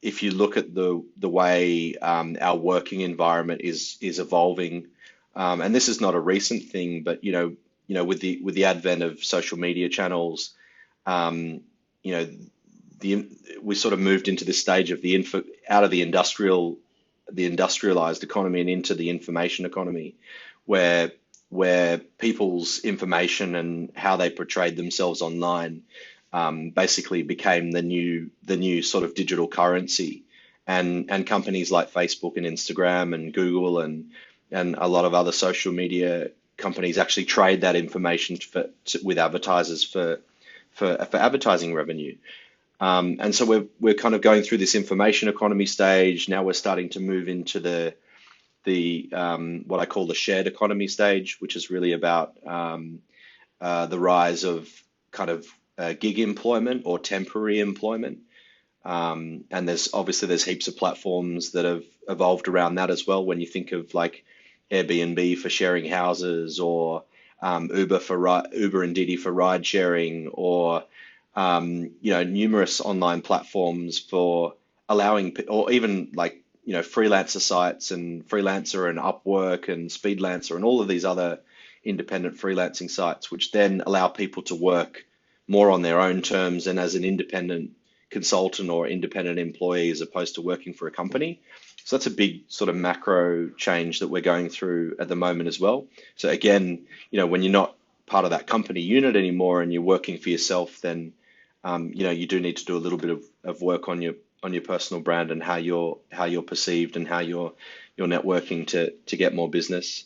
if you look at the way our working environment is evolving, and this is not a recent thing, but with the advent of social media channels, um, you know, the we sort of moved into this stage of the info out of the industrialized economy and into the information economy, where people's information and how they portrayed themselves online basically became the new sort of digital currency, and companies like Facebook and Instagram and Google and a lot of other social media companies actually trade that information with advertisers for advertising revenue. And so we're kind of going through this information economy stage. Now we're starting to move into the what I call the shared economy stage, which is really about the rise of kind of gig employment or temporary employment. And there's heaps of platforms that have evolved around that as well. When you think of like Airbnb for sharing houses, or Uber and Didi for ride sharing, or numerous online platforms for allowing, or even like freelancer sites and Freelancer and Upwork and Speedlancer and all of these other independent freelancing sites, which then allow people to work more on their own terms and as an independent consultant or independent employee as opposed to working for a company. So that's a big sort of macro change that we're going through at the moment as well. So again, when you're not part of that company unit anymore and you're working for yourself, then you do need to do a little bit of work on your personal brand and how you're perceived and how you're networking to get more business.